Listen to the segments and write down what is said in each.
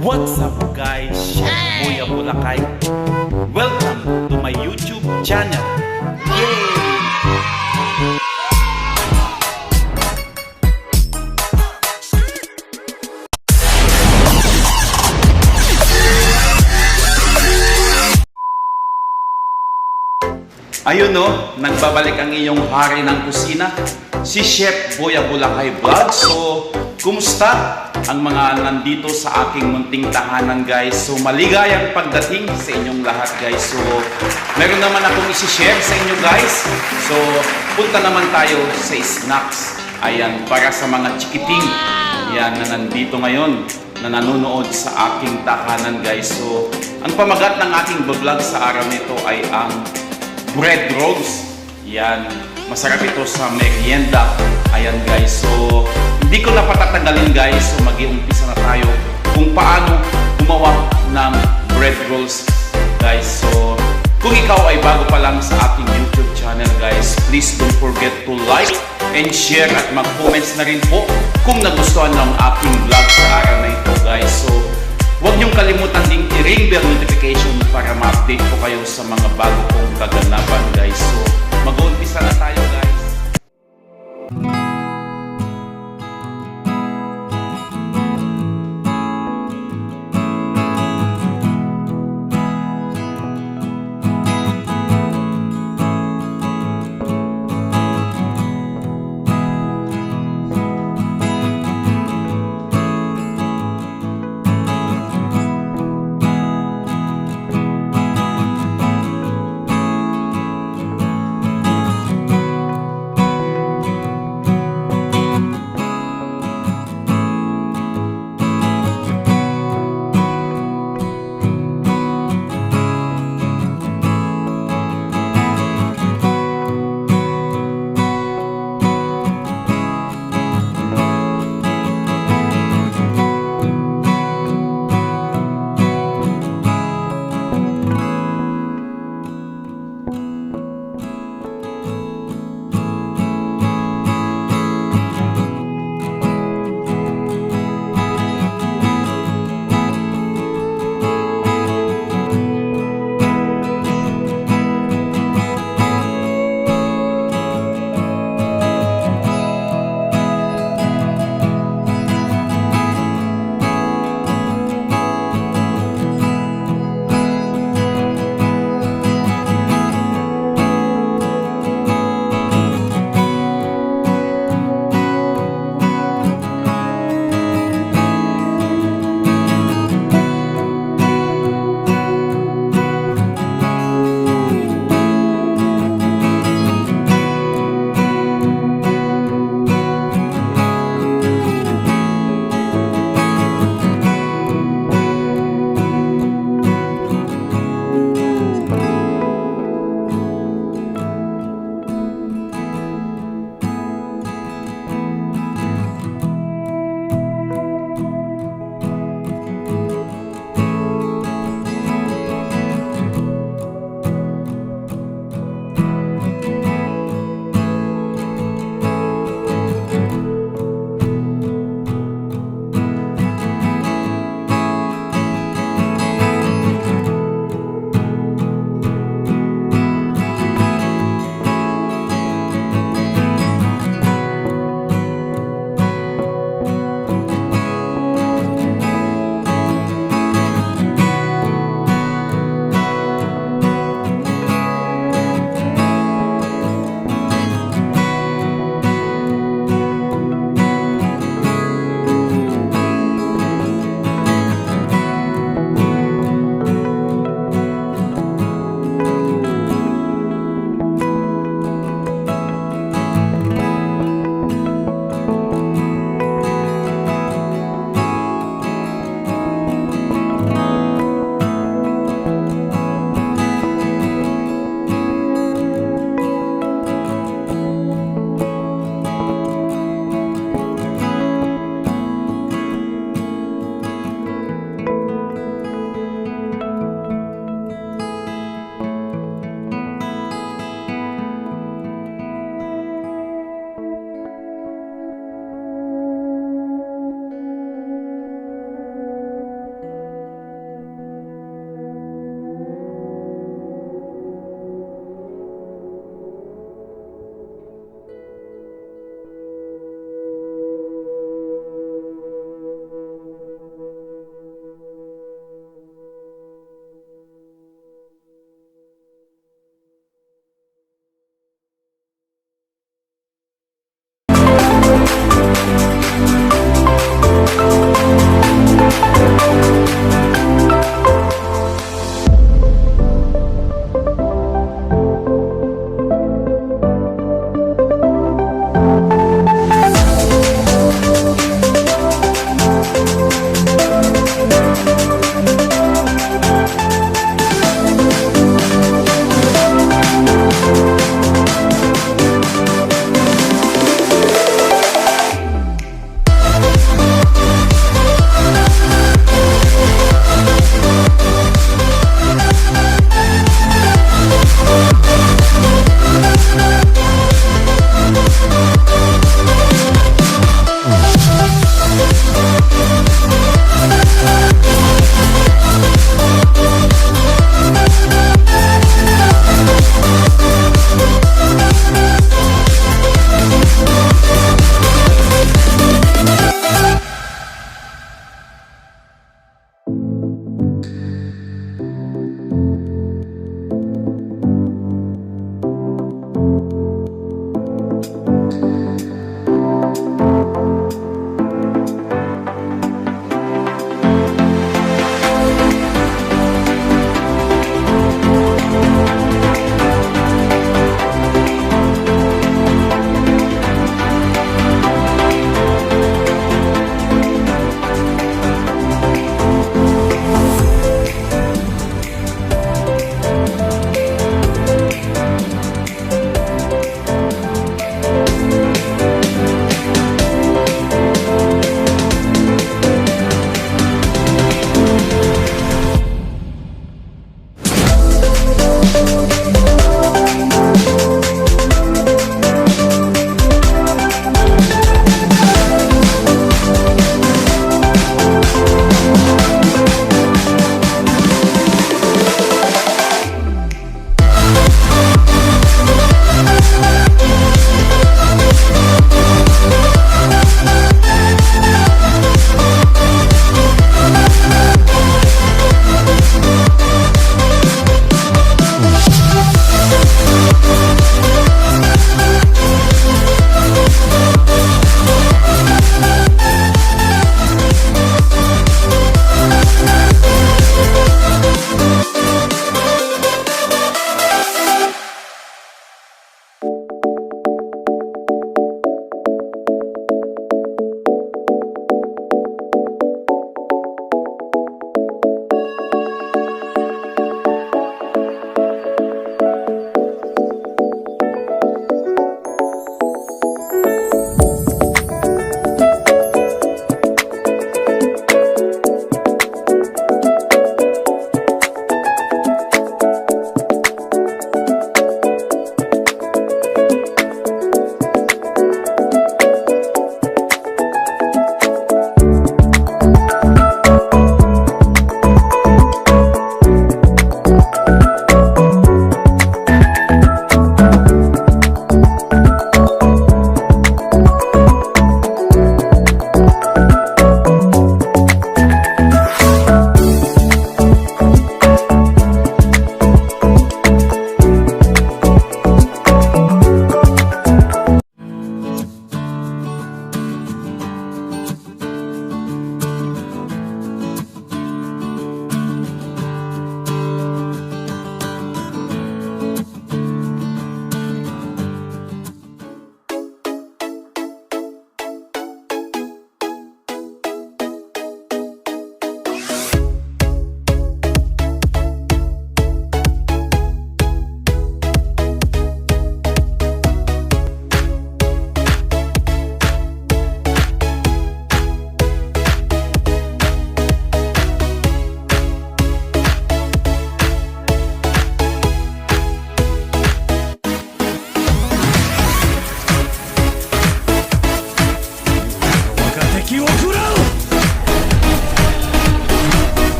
What's up guys? Chef Kuya Bulakay. Welcome to my YouTube channel. Yay! Ayun no, nagbabalik ang iyong hari ng kusina, si Chef Kuya Bulakay Vlog. So, kumusta ang mga nandito sa aking munting tahanan guys? So, maligayang pagdating sa inyong lahat guys. So, meron naman akong isi-share sa inyo guys. So, punta naman tayo sa snacks. Ayan, para sa mga chikiting. Yan, na nandito ngayon, na nanonood sa aking tahanan guys. So, ang pamagat ng aking vlog sa araw nito ay ang bread rolls. Yan. Masarap ito sa merienda. Ayan guys. So, hindi ko na patatagalin guys. So, mag-iumpisa na tayo kung paano gumawa ng bread rolls guys. So, kung ikaw ay bago pa lang sa aking YouTube channel guys, please don't forget to like and share at mag-comments na rin po kung nagustuhan ng aking vlog sa araw na ito guys. So, huwag niyong kalimutan ding i-ring bell notification para ma-update po kayo sa mga bago kong kaganapan guys. So, mag-uumpisa na tayo guys.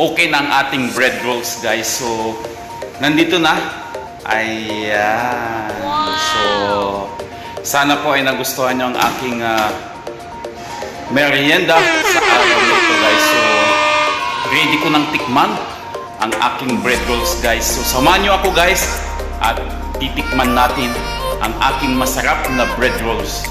okay na ang ating bread rolls guys. So, nandito na. Ayan. So, sana po ay nagustuhan nyo ang aking merienda sa araw nito guys. So, ready ko ng tikman ang aking bread rolls guys. So, samahan nyo ako guys at titikman natin ang aking masarap na bread rolls.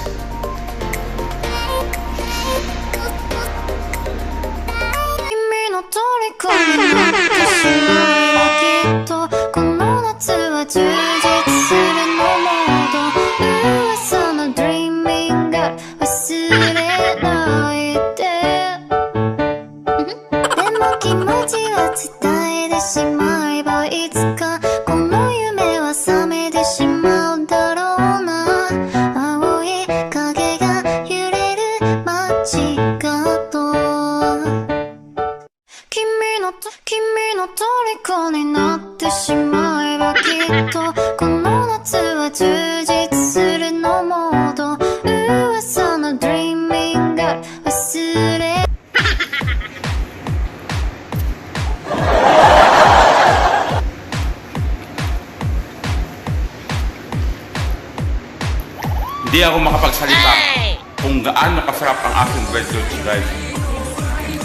Hindi ako makapagsalita kung gaano kasarap ang aking bread rolls guys.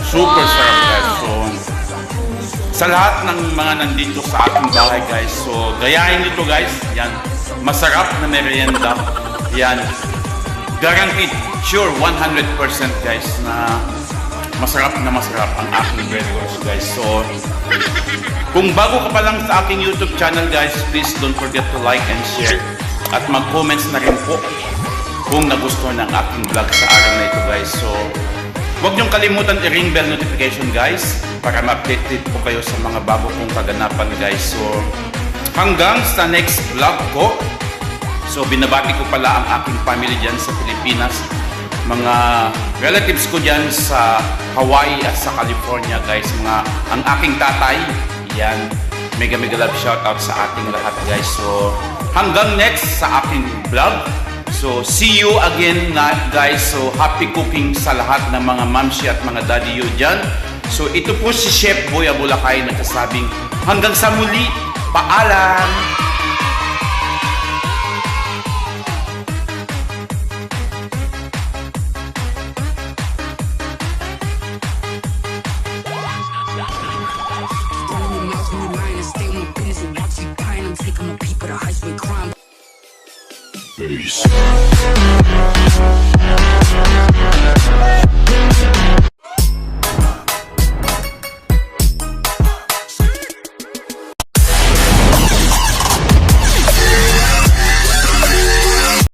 Super sarap guys. So, sa lahat ng mga nandito sa ating bahay guys, so gayahin nito guys. Yan, masarap na merienda. Yan, guaranteed, sure 100% guys na masarap ang aking bread rolls guys. So, kung bago ka pa lang sa aking YouTube channel guys, please don't forget to like and share. At mag-comments na rin po kung nagustuhan ng aking vlog sa araw na ito guys. So, huwag niyong kalimutan i-ring bell notification guys para ma-update po kayo sa mga bago kong kaganapan guys. So, hanggang sa next vlog ko. So, binabati ko pala ang aking family dyan sa Pilipinas. Mga relatives ko dyan sa Hawaii at sa California guys. Ang aking tatay, yan. Mega love shoutout sa ating lahat guys. So, hanggang next sa aking vlog. So, see you again guys. So, happy cooking sa lahat ng mga mamsi at mga daddy yo dyan. So, ito po si Chef Boya Bulacay nagsasabing hanggang sa muli, paalam! Peace.